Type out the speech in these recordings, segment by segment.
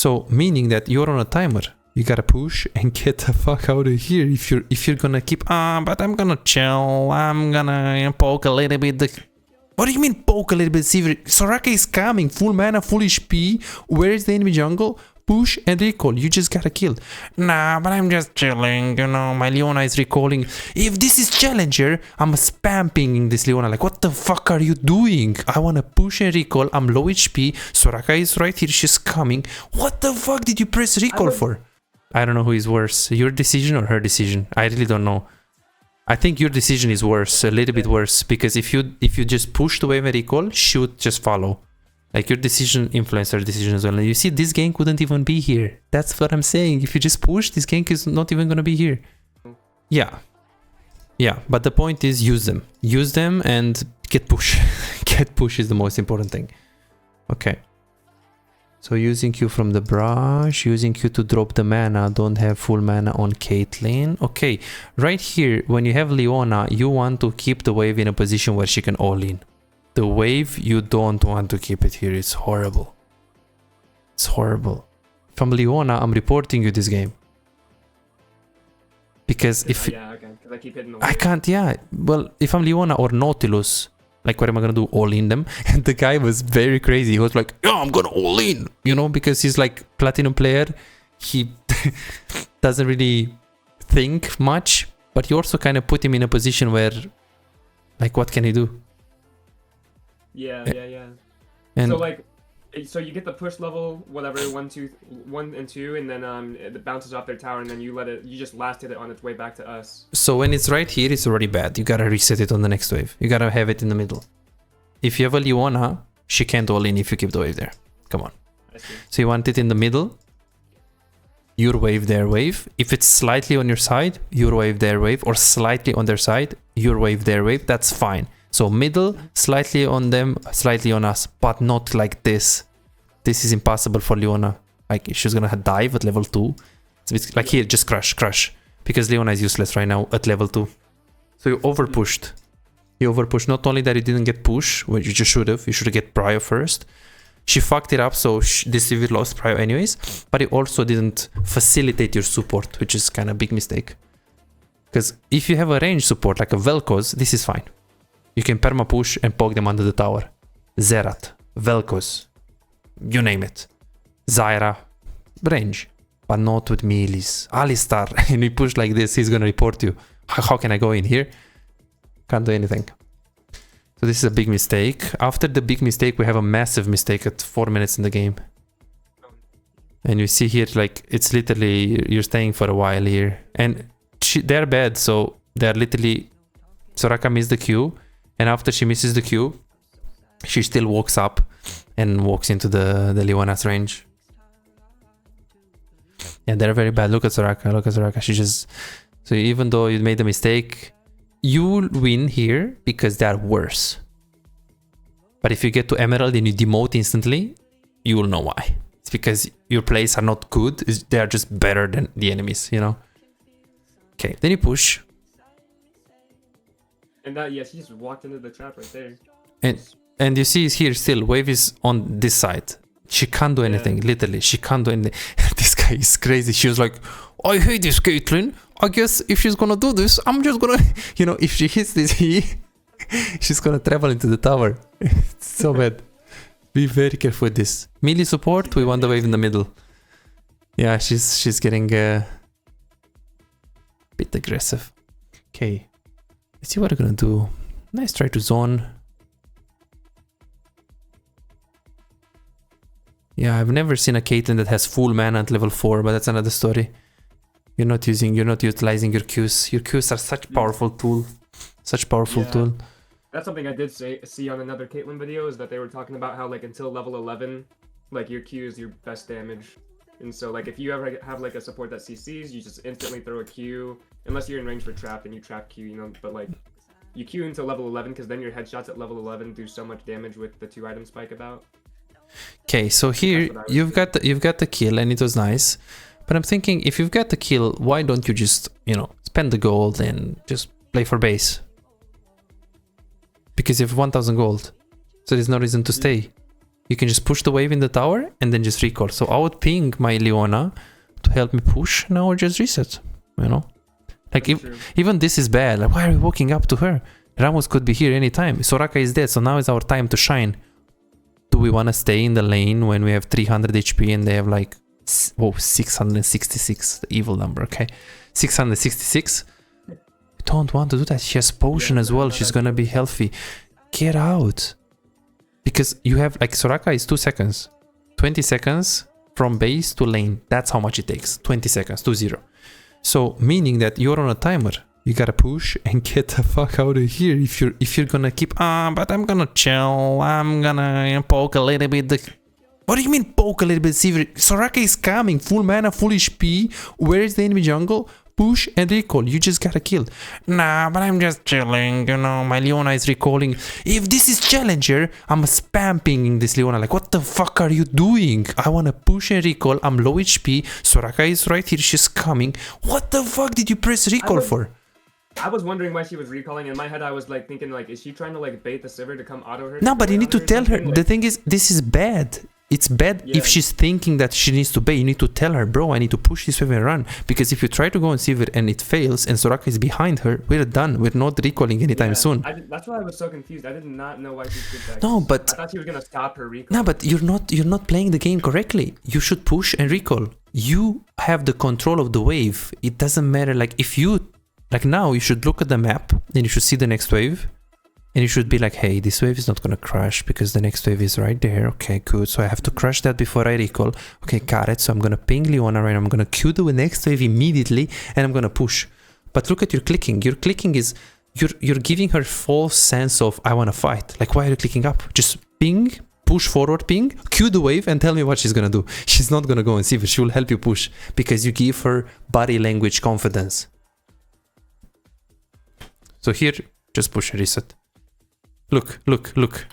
So meaning that you're on a timer. You gotta push and get the fuck out of here if you're gonna keep but I'm gonna chill. I'm gonna poke a little bit. What do you mean poke a little bit? Soraka is coming, full mana, full HP. Where is the enemy jungle? Push and recall. You just gotta kill. Nah, but I'm just chilling. You know, my Leona is recalling. If this is challenger, I'm spamming this Leona. Like, what the fuck are you doing? I wanna push and recall. I'm low HP. Soraka is right here. She's coming. What the fuck did you press recall for? I don't know who is worse, your decision or her decision. I really don't know. I think your decision is worse, a little bit worse, because if you just push the wave and recall, she would just follow. Like, your decision influenced her decision as well. And you see, this gank wouldn't even be here. That's what I'm saying. If you just push, this gank is not even gonna be here. Yeah. Yeah, but the point is use them. Use them and get push. Get push is the most important thing. Okay. So using Q from the brush, using Q to drop the mana, don't have full mana on Caitlyn. Okay, right here, when you have Leona, you want to keep the wave in a position where she can all-in. The wave, you don't want to keep it here, it's horrible. It's horrible. If I'm Leona, I'm reporting you this game. Because if... Yeah, okay, because I keep hitting the wave. I can't, yeah. Well, if I'm Leona or Nautilus, like, what am I gonna do? All in them? And the guy was very crazy. He was like, yeah, I'm gonna all in, you know, because he's like platinum player. He doesn't really think much, but you also kind of put him in a position where, like, what can he do? Yeah. And So like, so you get the push level, whatever, 1 and 2, and then it bounces off their tower, and then you just last hit it on its way back to us. so when it's right here, it's already bad. You gotta reset it on the next wave. You gotta have it in the middle. If you have a Leona, she can't all in if you keep the wave there. Come on. I see. So you want it in the middle. Your wave, their wave. If it's slightly on your side, your wave, their wave, or slightly on their side, your wave, their wave. That's fine. So middle, slightly on them, slightly on us, but not like this. This is impossible for Leona. Like, she's gonna dive at level 2. It's a bit, like, here, just crush. Because Leona is useless right now at level 2. So you overpushed. You overpushed. Not only that you didn't get push, which you just should have. You should have get prio first. She fucked it up, so this civil lost prio anyways. But you also didn't facilitate your support, which is kind of a big mistake. Because if you have a range support, like a Vel'Koz, this is fine. You can perma push and poke them under the tower. Zerat, Vel'Koz, you name it. Zyra, range. But not with melees. Alistar, and we push like this, he's gonna report you. How can I go in here? Can't do anything. So this is a big mistake. After the big mistake, we have a massive mistake at 4 minutes in the game. And you see here, like, it's literally, you're staying for a while here. And they're bad, so they're literally... Soraka missed the Q. And after she misses the Q, she still walks up and walks into the Leona's range. Yeah, they're very bad. Look at Soraka. She just... So even though you made a mistake, you'll win here because they're worse. But if you get to Emerald and you demote instantly, you will know why. It's because your plays are not good. They are just better than the enemies, you know? Okay, then you push. And that, yeah, she just walked into the trap right there. And you see here still, wave is on this side. She can't do anything, literally. She can't do anything. This guy is crazy. She was like, I hate this Caitlyn. I guess if she's gonna do this, I'm just gonna... You know, if she hits this E, she's gonna travel into the tower. It's so bad. Be very careful with this. Melee support, we want the wave in the middle. Yeah, she's getting a bit aggressive. Okay. Let's see what we're gonna do. Nice try to zone. Yeah, I've never seen a Caitlyn that has full mana at level 4, but that's another story. You're not utilizing your Qs. Your Qs are such powerful tool. Such powerful tool. That's something I did see on another Caitlyn video, is that they were talking about how, like, until level 11, like, your Q is your best damage. And so, like, if you ever have, like, a support that CCs, you just instantly throw a Q. Unless you're in range for trap, then you trap Q, you know, but, like, you Q until level 11, because then your headshots at level 11 do so much damage with the 2-item spike about. Okay, so here you've got the kill, and it was nice. But I'm thinking, if you've got the kill, why don't you just, you know, spend the gold and just play for base? Because you have 1000 gold, so there's no reason to stay. You can just push the wave in the tower and then just recall. So I would ping my Leona to help me push. Now I just reset, you know? Like even this is bad. Like, why are we walking up to her? Ramos could be here anytime. Soraka is dead, so now is our time to shine. Do we want to stay in the lane when we have 300 HP and they have like, whoa, 666, the evil number, okay? 666. We don't want to do that. She has potion as well. She's gonna be healthy. Get out. Because you have, like, Soraka is 2 seconds. 20 seconds from base to lane. That's how much it takes. 20 seconds, 2-0. So, meaning that you're on a timer. You gotta push and get the fuck out of here. If you're gonna keep, but I'm gonna chill. I'm gonna poke a little bit. What do you mean poke a little bit? Soraka is coming. Full mana, full HP. Where is the enemy jungle? Push and recall. You just gotta kill. Nah, but I'm just chilling. You know, my Leona is recalling. If this is challenger, I'm spamming this Leona. Like, what the fuck are you doing? I wanna push and recall. I'm low HP. Soraka is right here. She's coming. What the fuck did you press recall for? I was wondering why she was recalling. In my head, I was like thinking, like, is she trying to like bait the Sivir to come auto her? No, but you need to tell her. The thing is, this is bad. It's bad if she's thinking that she needs to bait. You need to tell her, bro, I need to push this wave and run. Because if you try to go on Sivir and it fails and Soraka is behind her, we're done. We're not recalling anytime soon. That's why I was so confused. I did not know why she did that. No, but I thought she was gonna stop her recall. No, but you're not playing the game correctly. You should push and recall. You have the control of the wave. It doesn't matter. Like, if you, like, now you should look at the map and you should see the next wave. And you should be like, hey, this wave is not gonna crash because the next wave is right there. Okay, good. So I have to crush that before I recall. Okay, got it. So I'm gonna ping Leona right now. I'm gonna Q the next wave immediately and I'm gonna push. But look at your clicking. Your clicking is, you're giving her false sense of, I wanna fight. Like, why are you clicking up? Just ping, push forward, ping, Q the wave and tell me what she's gonna do. She's not gonna go and see, but she will help you push because you give her body language confidence. So here, just push and reset. Look, look, look.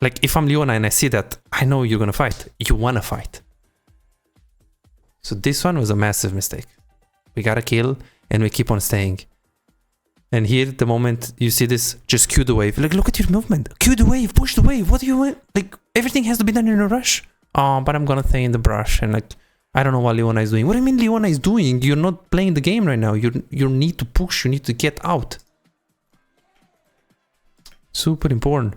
Like, if I'm Leona and I see that, I know you're gonna fight. You wanna fight. So this one was a massive mistake. We gotta kill and we keep on staying. And here, the moment you see this, just Q the wave. Like, look at your movement. Q the wave, push the wave. What do you want? Like, everything has to be done in a rush. Oh, but I'm gonna stay in the brush. And like, I don't know what Leona is doing. What do you mean Leona is doing? You're not playing the game right now. You need to push. You need to get out. Super important.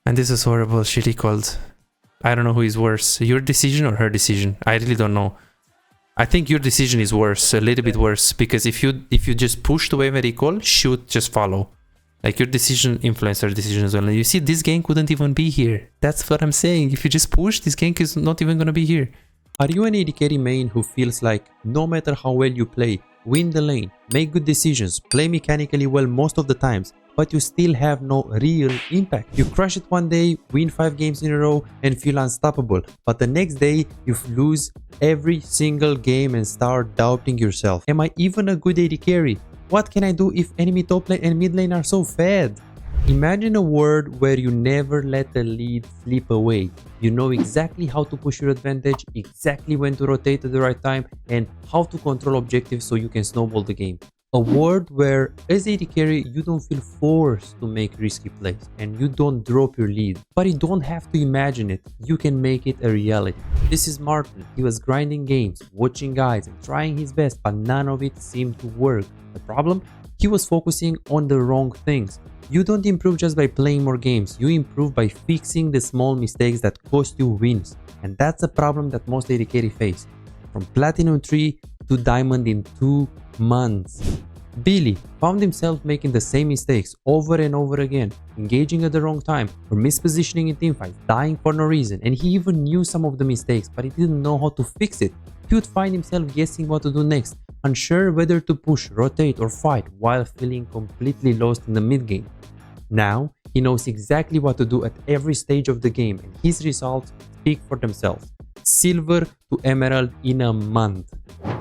And this is horrible. She recalled. I don't know who is worse, your decision or her decision. I really don't know. I think your decision is worse, a little bit worse, because if you just push the wave and recall, she would just follow. Like, your decision influenced her decision as well. And you see, this gank couldn't even be here. That's what I'm saying. If you just push, this gank is not even gonna be here. Are you an AD carry main who feels like no matter how well you play, win the lane, make good decisions, play mechanically well most of the times, but you still have no real impact? You crush it one day, win 5 games in a row and feel unstoppable, but the next day you lose every single game and start doubting yourself. Am I even a good AD carry? What can I do if enemy top lane and mid lane are so fed? Imagine a world where you never let the lead slip away. You know exactly how to push your advantage, exactly when to rotate at the right time, and how to control objectives so you can snowball the game. A world where, as AD carry, you don't feel forced to make risky plays and you don't drop your lead. But you don't have to imagine it, you can make it a reality. This is Martin. He was grinding games, watching guides and trying his best, but none of it seemed to work. The problem? He was focusing on the wrong things. You don't improve just by playing more games, you improve by fixing the small mistakes that cost you wins. And that's a problem that most AD carry face. From Platinum 3 to Diamond in 2 months. Billy found himself making the same mistakes over and over again, engaging at the wrong time or mispositioning in teamfights, dying for no reason, and he even knew some of the mistakes, but he didn't know how to fix it. He would find himself guessing what to do next, unsure whether to push, rotate or fight while feeling completely lost in the mid game. Now, he knows exactly what to do at every stage of the game and his results speak for themselves. Silver to Emerald in a month.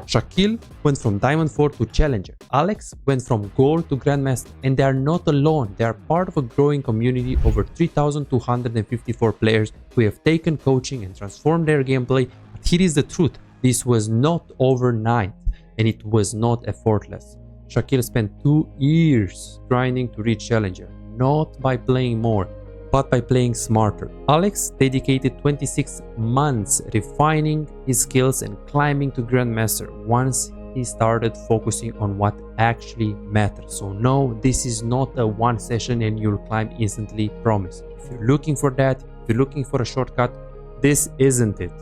Shaquille went from Diamond 4 to Challenger. Alex went from Gold to Grandmaster, and they are not alone. They are part of a growing community of over 3,254 players who have taken coaching and transformed their gameplay. But here is the truth. This was not overnight, and it was not effortless. Shaquille spent 2 years grinding to reach Challenger, not by playing more, but by playing smarter. Alex dedicated 26 months refining his skills and climbing to Grandmaster once he started focusing on what actually matters. So no, this is not a one session and you'll climb instantly, promise. If you're looking for that, if you're looking for a shortcut, this isn't it.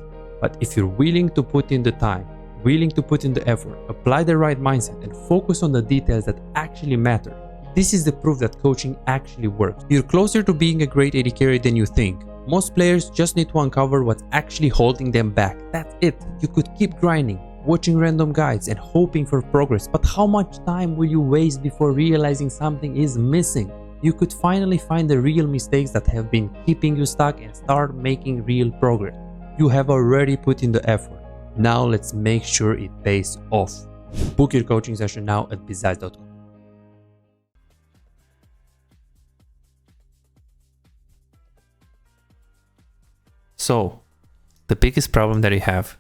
But if you're willing to put in the time, willing to put in the effort, apply the right mindset and focus on the details that actually matter, this is the proof that coaching actually works. You're closer to being a great AD carry than you think. Most players just need to uncover what's actually holding them back. That's it. You could keep grinding, watching random guides and hoping for progress, but how much time will you waste before realizing something is missing? You could finally find the real mistakes that have been keeping you stuck and start making real progress. You have already put in the effort. Now let's make sure it pays off. Book your coaching session now at bizaz.com. So, the biggest problem that you have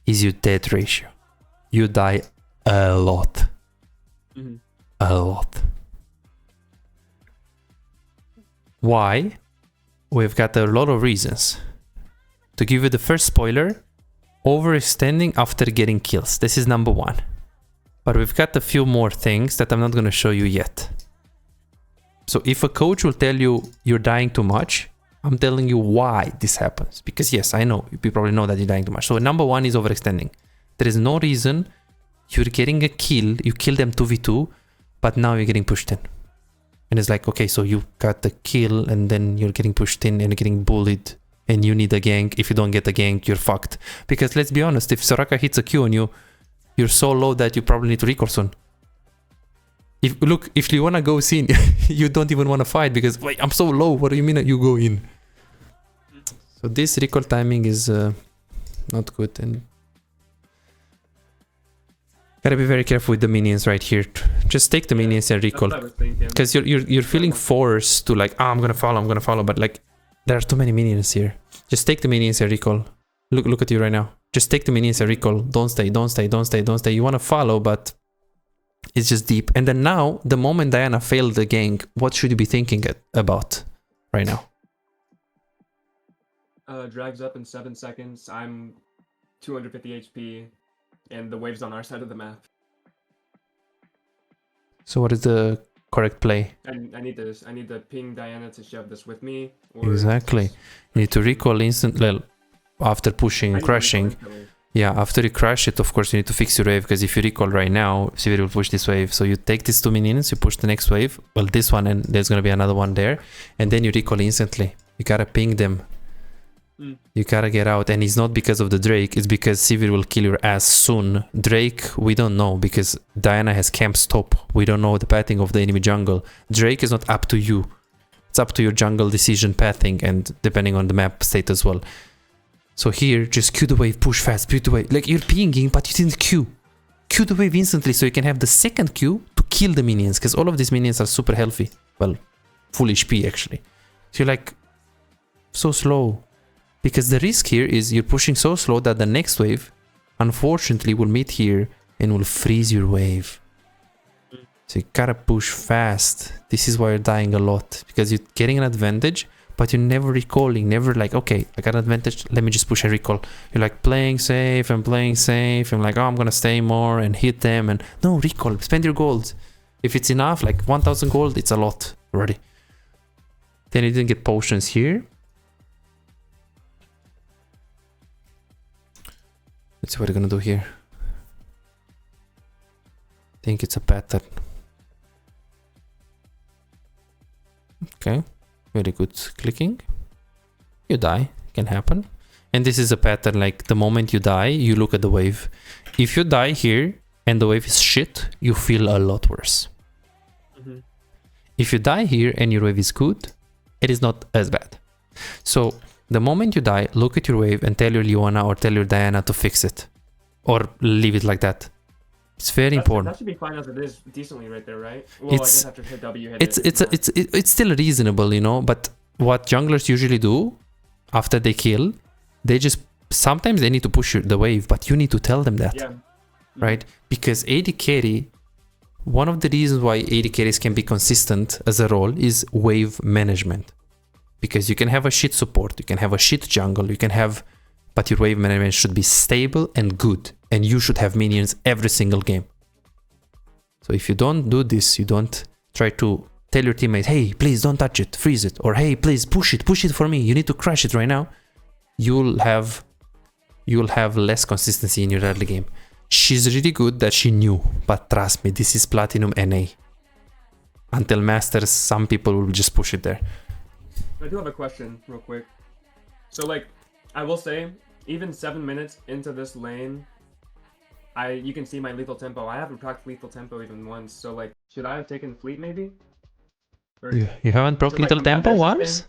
is your death ratio. You die a lot. A lot. Why? We've got a lot of reasons. To give you the first spoiler, overextending after getting kills. This is number one. But we've got a few more things that I'm not going to show you yet. So if a coach will tell you you're dying too much, I'm telling you why this happens. Because yes, I know, you probably know that you're dying too much. So number one is overextending. There is no reason you're getting a kill, you kill them 2v2, but now you're getting pushed in. And it's like, okay, so you got the kill and then you're getting pushed in and you're getting bullied and you need a gank. If you don't get a gank, you're fucked. Because let's be honest, if Soraka hits a Q on you, you're so low that you probably need to recall soon. If you wanna go in, you don't even wanna fight because, wait, I'm so low, what do you mean that you go in? So this recall timing is not good, and gotta be very careful with the minions right here. Just take the minions and recall, because you're feeling forced to like, I'm gonna follow, but like there are too many minions here. Just take the minions and recall. Look at you right now. Just take the minions and recall. Don't stay. You wanna follow, but it's just deep. And then now, the moment Diana failed the gank, what should you be thinking about right now? Drags up in 7 seconds. I'm 250 HP, and the wave's on our side of the map. So what is the correct play? I need to ping Diana to shove this with me. Or exactly. You need to recall instantly after pushing and crashing. Yeah, after you crash it, of course, you need to fix your wave, because if you recall right now, Sivir will push this wave. So you take these 2 minions, you push the next wave, well, this one, and there's going to be another one there, and then you recall instantly. You gotta ping them. You gotta get out, and it's not because of the Drake, it's because Sivir will kill your ass soon. Drake, we don't know, because Diana has camp stop. We don't know the pathing of the enemy jungle. Drake is not up to you. It's up to your jungle decision pathing, and depending on the map state as well. So here, just Q the wave, push fast, Q the wave. Like, you're pinging, but you didn't Q. Q the wave instantly, so you can have the second Q to kill the minions, because all of these minions are super healthy. Well, full HP, actually. So you're like, so slow. Because the risk here is you're pushing so slow that the next wave, unfortunately, will meet here and will freeze your wave. So you gotta push fast. This is why you're dying a lot, because you're getting an advantage, but you're never recalling, never like, okay, I got an advantage, let me just push and recall. You're like playing safe and like, oh, I'm gonna stay more and hit them, and no, recall, spend your gold. If it's enough, like 1000 gold, it's a lot already. Then you didn't get potions here. Let's see what we're gonna do here. I think it's a pattern. Okay. Very good clicking. You die, can happen. And this is a pattern, like the moment you die, you look at the wave. If you die here and the wave is shit, you feel a lot worse. If you die here and your wave is good, it is not as bad. So the moment you die, look at your wave and tell your Leona or tell your Diana to fix it. Or leave it like that. It's very important. That should be fine as it is, decently right there, right? Well, it's, I guess after hit W, hit it's still reasonable, you know. But what junglers usually do after they kill, they just sometimes they need to push the wave, but you need to tell them that, right? Because AD carry, one of the reasons why AD carries can be consistent as a role is wave management. Because you can have a shit support, you can have a shit jungle, but your wave management should be stable and good. And you should have minions every single game. So if you don't do this, you don't try to tell your teammate, hey, please don't touch it, freeze it. Or hey, please push it for me. You need to crush it right now. You'll have less consistency in your early game. She's really good that she knew, but trust me, this is Platinum NA. Until Masters, some people will just push it there. I do have a question real quick. So like, I will say, even 7 minutes into this lane, you can see my lethal tempo. I haven't procced lethal tempo even once, so like, should I have taken fleet maybe? Or, You haven't proc lethal tempo once?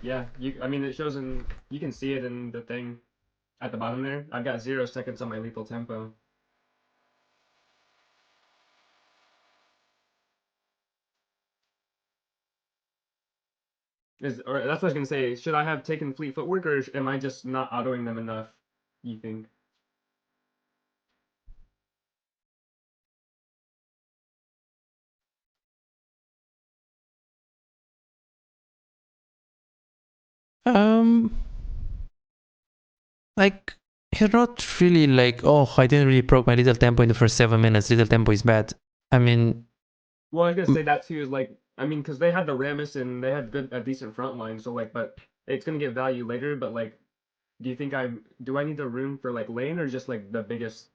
Yeah, I mean it shows you can see it in the thing at the bottom there. I've got 0 seconds on my lethal tempo. That's what I was gonna say. Should I have taken fleet footwork, or am I just not autoing them enough? You think? Like, you're not really like, oh, I didn't really proc my little tempo in the first 7 minutes. Little tempo is bad. I mean, well, I was gonna say that too. Is like, I mean, because they had the Rammus and they had a decent front line. So like, but it's gonna get value later. But like, do you think do I need the room for like lane or just like the biggest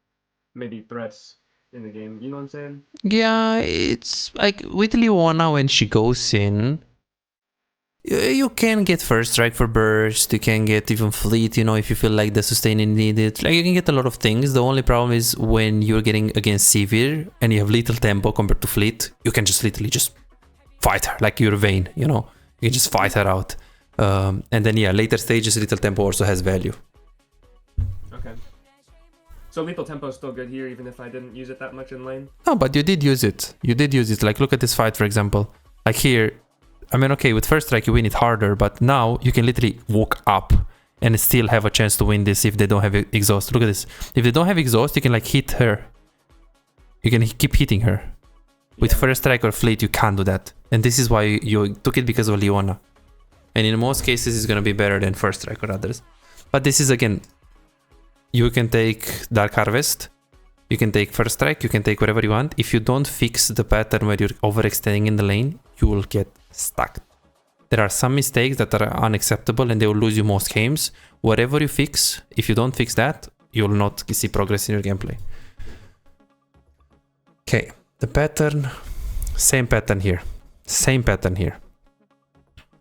maybe threats in the game? You know what I'm saying? yeah, it's like with Leona when she goes in, you can get first strike for burst, you can get even fleet, you know, if you feel like the sustain is needed. Like, you can get a lot of things. The only problem is when you're getting against Sivir and you have little tempo compared to fleet, you can just literally just fight her like you're Vayne, you know, you can just fight her out. And then yeah, later stages little tempo also has value. Okay. So lethal tempo is still good here, even if I didn't use it that much in lane. No, but you did use it. You did use it. Like, look at this fight, for example. Like here, I mean, okay, with first strike you win it harder, but now you can literally walk up and still have a chance to win this if they don't have exhaust. Look at this. If they don't have exhaust, you can like hit her. You can keep hitting her. With first strike or fleet, you can't do that. And this is why you took it, because of Leona. And in most cases, it's gonna be better than first strike or others. But this is, again, you can take Dark Harvest, you can take first strike, you can take whatever you want. If you don't fix the pattern where you're overextending in the lane, you will get stuck. There are some mistakes that are unacceptable and they will lose you most games. Whatever you fix, if you don't fix that, you will not see progress in your gameplay. Okay, the pattern, same pattern here. Same pattern here.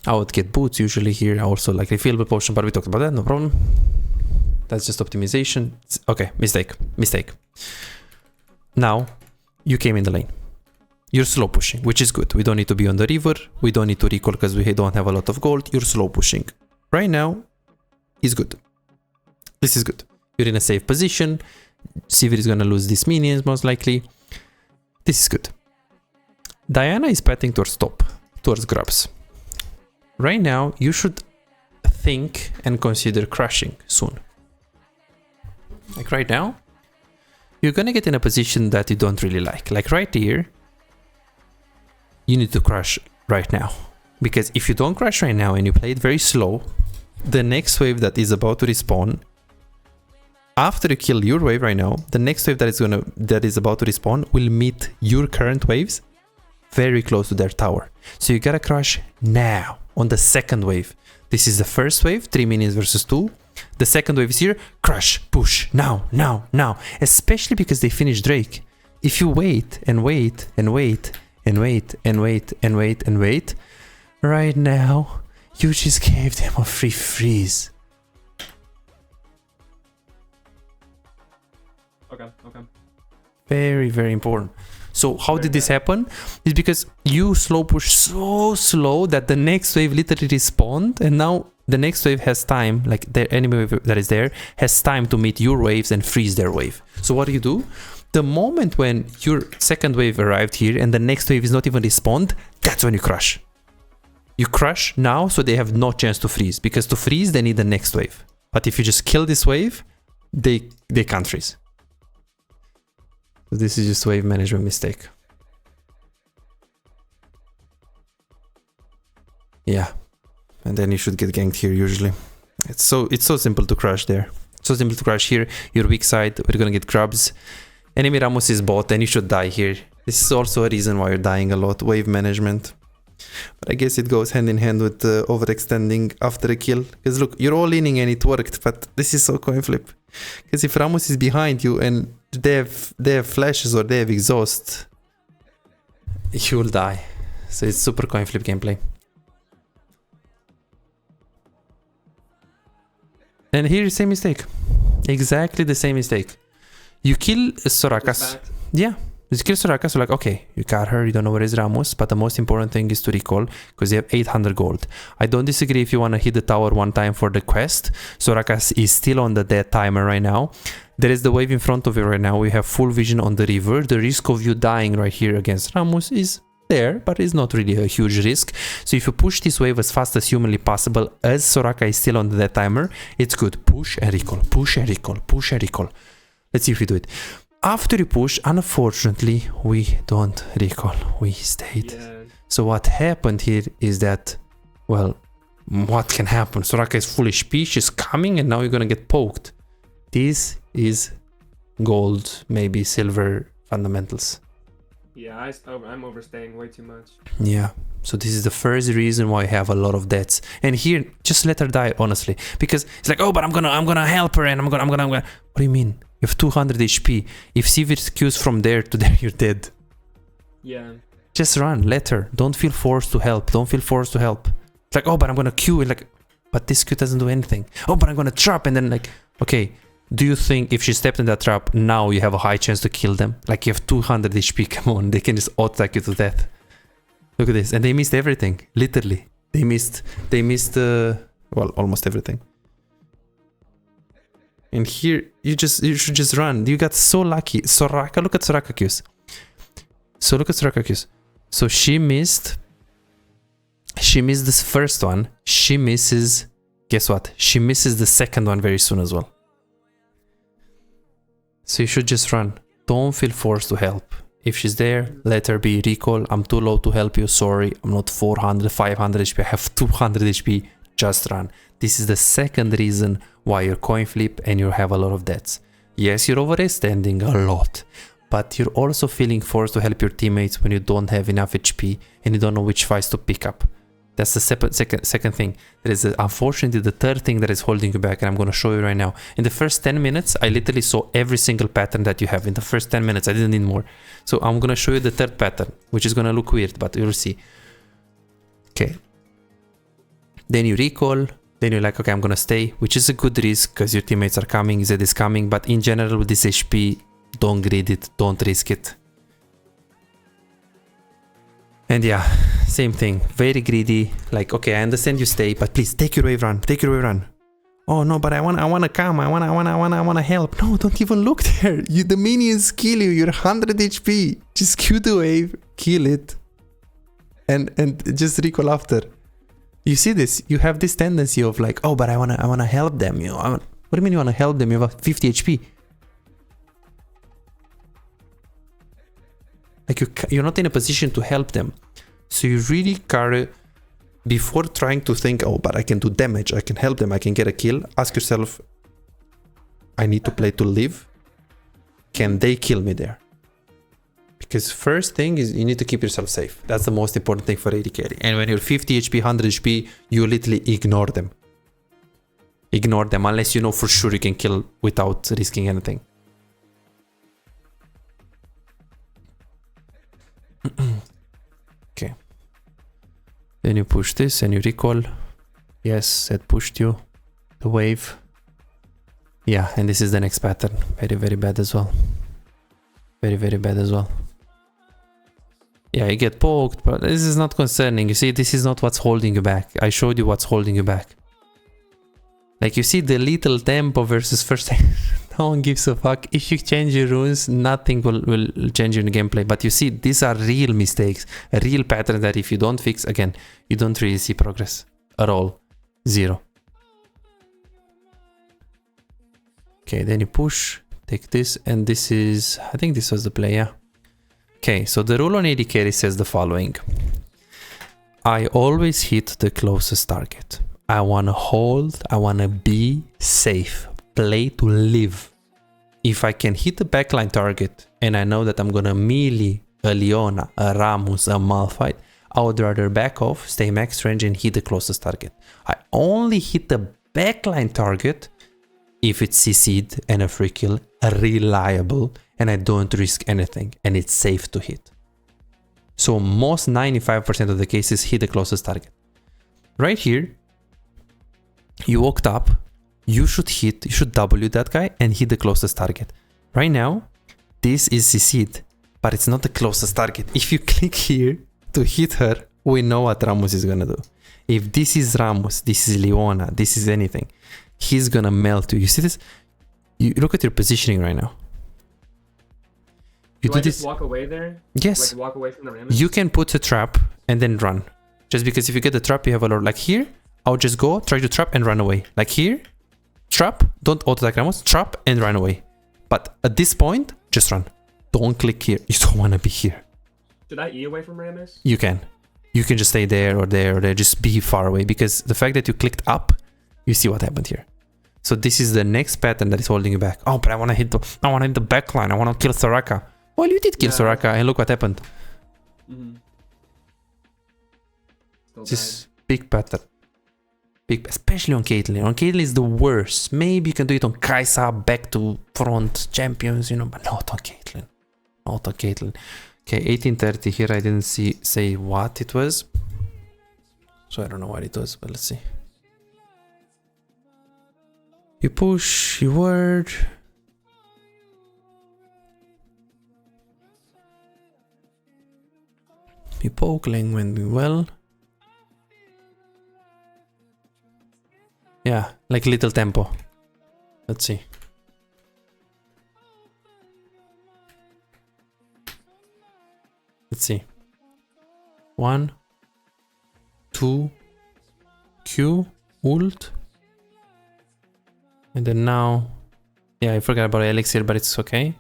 I would get boots usually here. Also like refillable potion, but we talked about that, no problem. That's just optimization. Okay, mistake. Now, you came in the lane. You're slow pushing, which is good. We don't need to be on the river. We don't need to recall because we don't have a lot of gold. You're slow pushing. Right now, is good. This is good. You're in a safe position. Sivir is gonna lose these minions most likely. This is good. Diana is patting towards top, towards grubs. Right now, you should think and consider crushing soon. Like right now, you're gonna get in a position that you don't really like. Like right here, you need to crush right now. Because if you don't crush right now and you play it very slow, the next wave that is about to respawn, after you kill your wave right now, the next wave that is about to respawn will meet your current waves very close to their tower. So you gotta crush now on the second wave. This is the first wave, 3 minions versus 2. The second wave is here, crush, push, now. Especially because they finished Drake. If you wait and wait and wait and wait and wait and wait and wait, right now, you just gave them a free freeze. Okay. Very, very important. So how did this happen? It's because you slow push so slow that the next wave literally respawned, and now the next wave has time, like the enemy wave that is there, has time to meet your waves and freeze their wave. So what do? The moment when your second wave arrived here and the next wave is not even respawned, that's when you crush. You crush now so they have no chance to freeze, because to freeze they need the next wave. But if you just kill this wave, they can't freeze. So this is just wave management mistake. Yeah. and then you should get ganked here usually. It's so simple to crush there. So simple to crush here. Your weak side, we're gonna get grubs. Enemy Rammus is bot, and you should die here. This is also a reason why you're dying a lot. Wave management. But I guess it goes hand in hand with overextending after a kill. Because look, you're all leaning and it worked, but this is so coin flip. Because if Rammus is behind you and they have flashes or they have exhaust, you will die. So it's super coin flip gameplay. And here, same mistake. Exactly the same mistake. You kill Sorakas. Yeah. You kill Soraka, so like, okay, you got her, you don't know where is Rammus, but the most important thing is to recall, because you have 800 gold. I don't disagree if you want to hit the tower one time for the quest. Sorakas is still on the dead timer right now. There is the wave in front of you right now. We have full vision on the river. The risk of you dying right here against Rammus is there, but it's not really a huge risk. So if you push this wave as fast as humanly possible, as Soraka is still on the dead timer, it's good. Push and recall, push and recall, push and recall. Let's see if we do it. After you push, unfortunately, we don't recall. We stayed. Yeah. So what happened here is that, well, what can happen? Soraka is full HP, she's coming, and now you're gonna get poked. This is gold, maybe silver fundamentals. Yeah, I'm overstaying way too much. Yeah, so this is the first reason why I have a lot of deaths. And here, just let her die, honestly. Because it's like, oh, but I'm gonna help her, and I'm gonna... What do you mean? You have 200 HP. If Sivir queues from there to there, you're dead. Yeah. Just run, let her. Don't feel forced to help. Don't feel forced to help. It's like, oh, but I'm gonna queue. And like, but this queue doesn't do anything. Oh, but I'm gonna trap. And then like, okay, do you think if she stepped in that trap, now you have a high chance to kill them? Like you have 200 HP, come on. They can just auto-attack you to death. Look at this. And they missed everything. Literally. They missed, well, almost everything. And here, you should just run. You got so lucky. Soraka, look at Soraka Q's. So look at Soraka Q's. So she missed this first one. She misses, guess what? She misses the second one very soon as well. So you should just run. Don't feel forced to help. If she's there, let her be. Recall, I'm too low to help you. Sorry, I'm not 400, 500 HP. I have 200 HP. Just run. This is the second reason why you're coin flip and you have a lot of deaths. Yes, you're overextending a lot, but you're also feeling forced to help your teammates when you don't have enough HP and you don't know which fights to pick up. That's the second thing. There is unfortunately the third thing that is holding you back, and I'm going to show you right now. In the first 10 minutes, I literally saw every single pattern that you have. In the first 10 minutes, I didn't need more. So I'm going to show you the third pattern, which is going to look weird, but you'll see. Okay. Then you recall, then you're like, okay, I'm gonna stay, which is a good risk because your teammates are coming, Zed is coming, but in general with this HP, don't greed it, don't risk it. And yeah, same thing, very greedy, like, okay, I understand you stay, but please take your wave run, take your wave run. Oh no, but I wanna come, I wanna help. No, don't even look there. The minions kill you, you're 100 HP. Just queue the wave, kill it, and just recall after. You see this, you have this tendency of like, oh, but I wanna help them, you know. What do you mean you wanna help them? You have 50 HP. Like you're not in a position to help them. So you really gotta, before trying to think, oh, but I can do damage, I can help them, I can get a kill, ask yourself, I need to play to live. Can they kill me there? Because first thing is you need to keep yourself safe. That's the most important thing for AD carry. And when you're 50 HP, 100 HP, you literally ignore them. Ignore them unless you know for sure you can kill without risking anything. Okay. Then you push this and you recall. Yes, that pushed you. The wave. Yeah, and this is the next pattern. Very, very bad as well. Very, very bad as well. Yeah, you get poked, but this is not concerning. You see, this is not what's holding you back. I showed you what's holding you back. Like, you see the little tempo versus first time. No one gives a fuck. If you change your runes, nothing will change in the gameplay. But you see, these are real mistakes. A real pattern that if you don't fix, again, you don't really see progress at all. Zero. Okay, then you push, take this, and this is, I think this was the play, yeah. Okay, so the rule on AD carry says the following. I always hit the closest target. I want to hold, I want to be safe, play to live. If I can hit the backline target and I know that I'm gonna melee a Leona, a Ramus, a Malphite, I would rather back off, stay max range and hit the closest target. I only hit the backline target if it's CC'd and a free kill, reliable, and I don't risk anything and it's safe to hit. So most 95% of the cases hit the closest target. Right here, you walked up, you should W that guy and hit the closest target. Right now, this is CC'd, but it's not the closest target. If you click here to hit her, we know what Ramos is gonna do. If this is Ramos, this is Leona, this is anything, he's gonna melt you. You see this? You look at your positioning right now. You do I just walk away there? Yes. Like walk away from the Rammus? You can put a trap and then run. Just because if you get the trap, you have a lot. Like here, I'll just go, try to trap and run away. Like here, trap, don't auto-attack Ramos, trap and run away. But at this point, just run. Don't click here. You don't want to be here. Should I E away from Rammus? You can. You can just stay there or there or there. Just be far away. Because the fact that you clicked up, you see what happened here. So this is the next pattern that is holding you back. Oh, but I want to hit the backline. I want to kill Soraka. Well, you did kill Soraka and look what happened. This big pattern. Big, especially on Caitlyn. On Caitlyn is the worst. Maybe you can do it on Kai'Sa, back to front champions, you know, but not on Caitlyn. Not on Caitlyn. Okay, 1830 here. I didn't say what it was. So I don't know what it was, but let's see. You push, you ward. You poke, lane went well. Yeah, like little tempo. Let's see. Let's see. 1, 2, Q, ult. And then now, yeah, I forgot about elixir, but it's okay.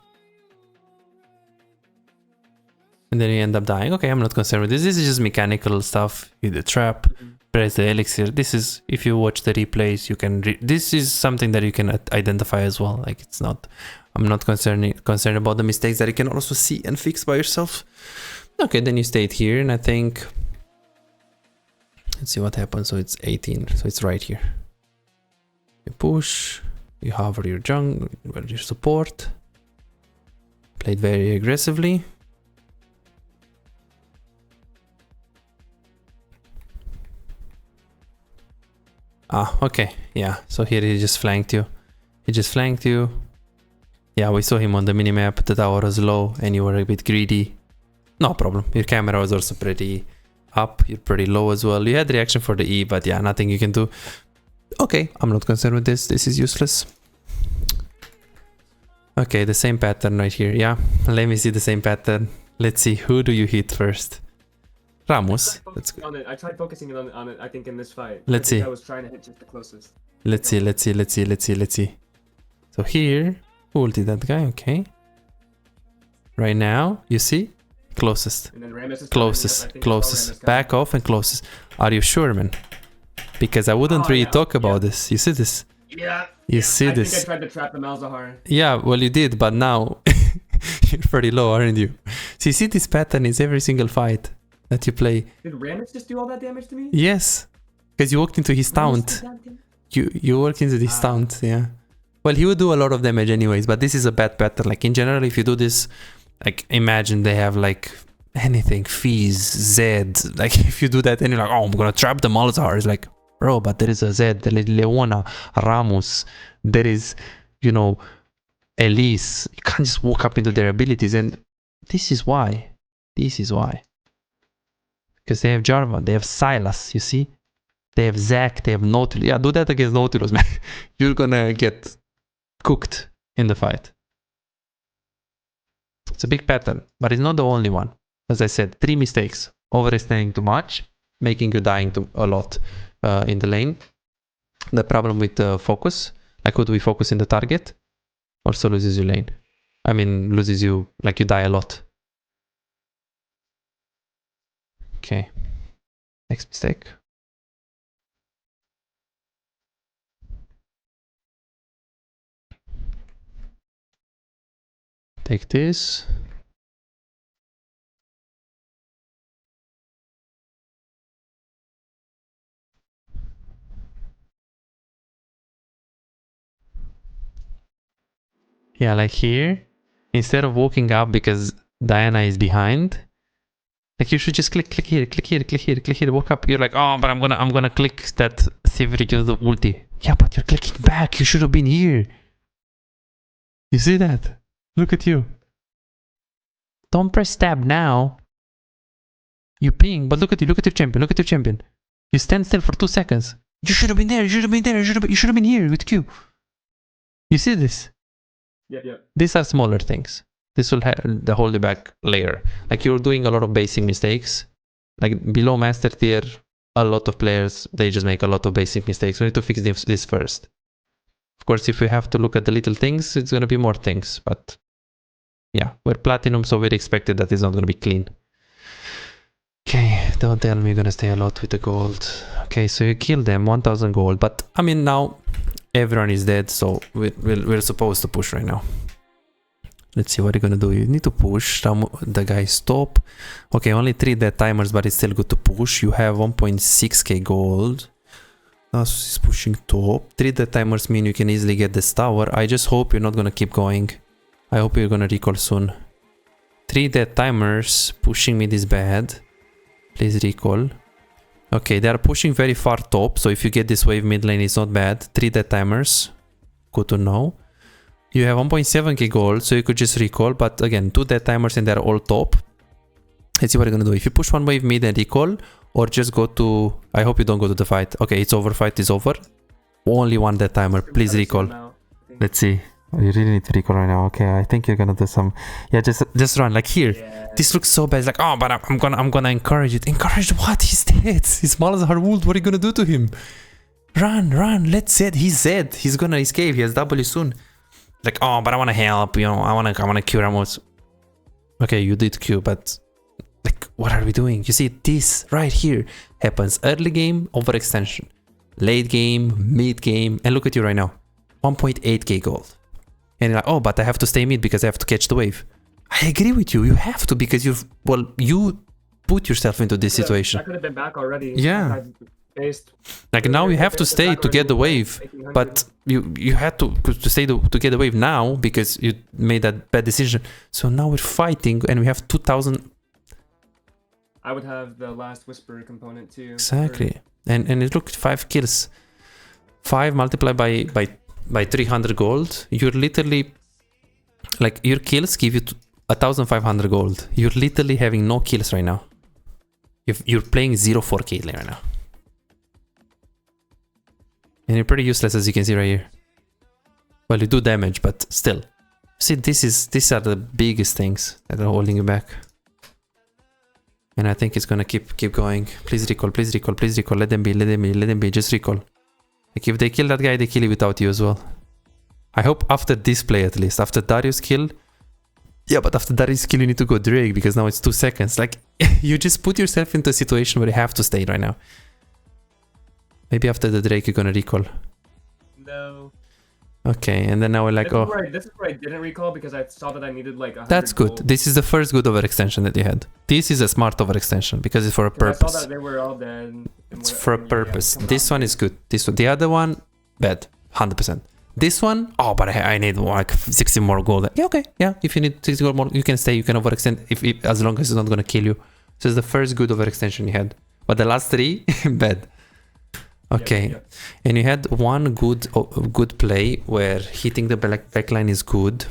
And then you end up dying. Okay, I'm not concerned with this. This is just mechanical stuff. Hit the trap, press the elixir. This is, if you watch the replays, you can. This is something that you can identify as well. Like it's not. I'm not concerned about the mistakes that you can also see and fix by yourself. Okay, then you stayed here, and I think. Let's see what happens. So it's 18. So it's right here. You push. You hover your jungle, your support. Played very aggressively. Ah, okay, yeah, so here he just flanked you. He just flanked you. Yeah, we saw him on the minimap, the tower was low and you were a bit greedy. No problem, your camera was also pretty up, you're pretty low as well. You had reaction for the E, but yeah, nothing you can do. Okay, I'm not concerned with this is useless. Okay, the same pattern right here, yeah. Let me see the same pattern. Let's see, who do you hit first? Ramos. That's good. I tried focusing on it, I think, in this fight. Let's see. I was trying to hit just the closest. Let's see. So here, who ulted that guy? Okay. Right now, you see? Closest. And then Rammus is Closest. Back off and closest. Are you sure, man? Because I wouldn't really talk about this. You see this? Yeah. You see this? I think I tried to trap the Malzahar. Yeah, well you did, but now you're pretty low, aren't you? So you see this pattern is every single fight that you play. Did Rammus just do all that damage to me? Yes, because you walked into his taunt. You walked into this taunt, yeah. Well, he would do a lot of damage anyways, but this is a bad pattern. Like in general, if you do this, like imagine they have like anything, Fizz, Zed. Like if you do that and you're like, oh, I'm gonna trap the Malzahar. It's like, bro, but there is a Zed, there is Leona, Ramos, there is, you know, Elise. You can't just walk up into their abilities, and this is why. This is why. Because they have Jarvan, they have Silas, you see? They have Zac, they have Nautilus. Yeah, do that against Nautilus, man. You're gonna get cooked in the fight. It's a big pattern, but it's not the only one. As I said, 3 mistakes. Overextending too much, making you dying a lot in the lane. The problem with focus, like could we focus in the target? Also loses you lane. I mean, loses you, like you die a lot. Okay. Next mistake. Take this. Yeah, like here, instead of walking up because Diana is behind, like you should just click here, click here, click here, click here, walk up. You're like, oh, but I'm gonna click that Sivir because the ulti. Yeah, but you're clicking back. You should have been here. You see that? Look at you. Don't press tab now. You ping, but look at you. Look at your champion. Look at your champion. You stand still for 2 seconds. You should have been there. You should have been there. You should have been here with Q. You see this? Yep. These are smaller things. This will hold you back later. Like you're doing a lot of basic mistakes. Like below master tier, a lot of players, they just make a lot of basic mistakes. We need to fix this first. Of course, if we have to look at the little things, it's going to be more things. But yeah, we're platinum, so we're expected that it's not going to be clean. Okay, don't tell me you're going to stay a lot with the gold. Okay, so you kill them, 1000 gold. But I mean, now everyone is dead, so we're supposed to push right now. Let's see what you're gonna do. You need to push. The guy stop. Okay, only 3 dead timers, but it's still good to push. You have 1.6k gold. Now he's pushing top. 3 dead timers mean you can easily get this tower. I just hope you're not gonna keep going. I hope you're gonna recall soon. 3 dead timers pushing me this bad. Please recall. Okay, they are pushing very far top, so if you get this wave mid lane, it's not bad. 3 dead timers. Good to know. You have 1.7k gold, so you could just recall, but again, 2 dead timers and they're all top. Let's see what you're gonna do. If you push one wave mid and recall, or just go to... I hope you don't go to the fight. Okay, it's over, fight is over. Only 1 dead timer, please recall. Let's see. Oh, you really need to recall right now. Okay, I think you're gonna do some... Yeah, just run, like here. Yeah. This looks so bad. It's like, oh, but I'm gonna encourage it. Encourage what? He's dead. He's Malazar Wold. What are you gonna do to him? Run, let Zed. He's Zed. He's gonna escape. He has W soon. Like, oh, but I wanna help, you know, I wanna cure Ramos. Okay, you did Q, but like, what are we doing? You see, this right here happens early game, overextension. Late game, mid game, and look at you right now. 1.8k gold. And you're like, oh, but I have to stay mid because I have to catch the wave. I agree with you, you have to, because you put yourself into this situation. I could have been back already. Yeah. Like now you have to stay to get the wave, but you had to stay to get the wave now because you made that bad decision. So now we're fighting and we have 2000. I would have the last whisper component too. Exactly, and it looked 5 kills, 5 multiplied by 300 gold. You're literally like your kills give you 1500 gold. You're literally having no kills right now. You're playing 0-4k right now. And you're pretty useless, as you can see right here. Well, you do damage, but still. See, these are the biggest things that are holding you back. And I think it's gonna keep going. Please recall, please recall, please recall. Let them be, just recall. Like if they kill that guy, they kill it without you as well. I hope after this play at least, after Darius kill. Yeah, but after Darius kill, you need to go Drake because now it's 2 seconds. Like, you just put yourself into a situation where you have to stay right now. Maybe after the Drake, you're gonna recall. No. Okay, and then now we're like, this is where I didn't recall because I saw that I needed like 100 that's good. gold. This is the first good overextension that you had. This is a smart overextension because it's for a purpose. I saw that they were all dead. It's for a purpose. This one is good. The other one, bad, 100%. This one, oh, but I need like 60 more gold. Yeah, okay, yeah. If you need 60 gold more, you can stay. You can overextend if as long as it's not gonna kill you. So it's the first good overextension you had. But the last 3, bad. Okay, yep. And you had one good play where hitting the backline is good.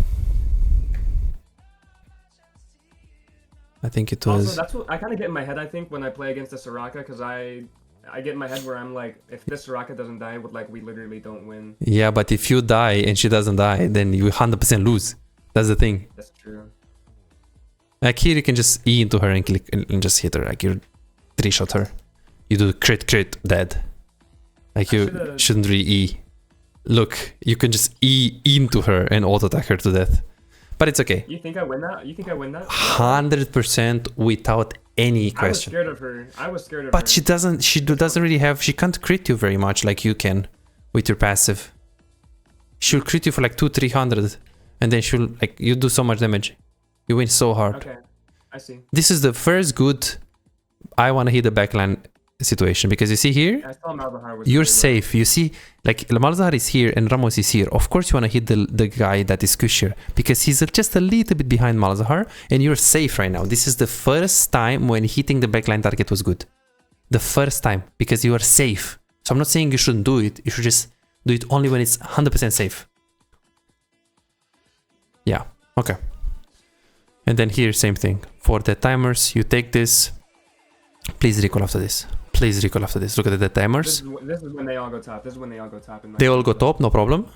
I think it was. Also, that's what I kind of get in my head. I think when I play against the Soraka, because I get in my head where I'm like, if this Soraka doesn't die, we literally don't win. Yeah, but if you die and she doesn't die, then you 100% lose. That's the thing. That's true. Like here, you can just E into her and click and just hit her. Like you 3-shot her. You do crit, dead. Like you shouldn't really E. Look, you can just E into her and auto-attack her to death. But it's okay. You think I win that? 100% without any I was question. scared of her. I was scared of her. But she doesn't really have, she can't crit you very much like you can with your passive. She'll crit you for like 200-300 and then she'll like, you do so much damage. You win so hard. Okay, I see. This is the first good I want to hit the backline situation, because you see here, I saw Malzahar was you're really low. safe. You see, like Malzahar is here and Ramos is here. Of course you want to hit the guy that is cushier, because he's just a little bit behind Malzahar and you're safe right now. This is the first time when hitting the backline target was good. The first time, because you are safe. So I'm not saying you shouldn't do it. You should just do it only when it's 100% safe. Yeah, okay. And then here, same thing. For the timers, you take this. Please recall after this. Please recall after this. Look at the timers. This is when they all go top. This is when they all go top. They all go top, no problem.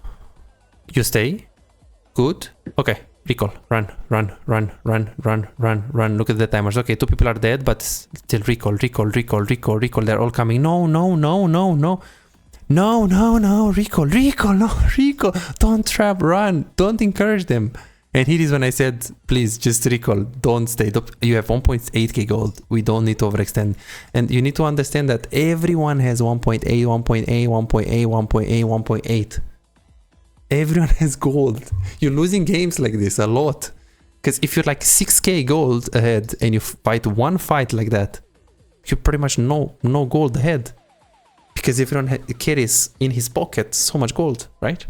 You stay. Good. Okay. Recall. Run. Look at the timers. Okay, 2 people are dead, but still recall. They're all coming. No. Recall. Don't trap, run. Don't encourage them. And here is when I said, please just recall, don't stay. You have 1.8k gold. We don't need to overextend. And you need to understand that everyone has 1.8. Everyone has gold. You're losing games like this a lot. Because if you're like 6k gold ahead and you fight one fight like that, you pretty much no gold ahead. Because everyone carries in his pocket so much gold, right?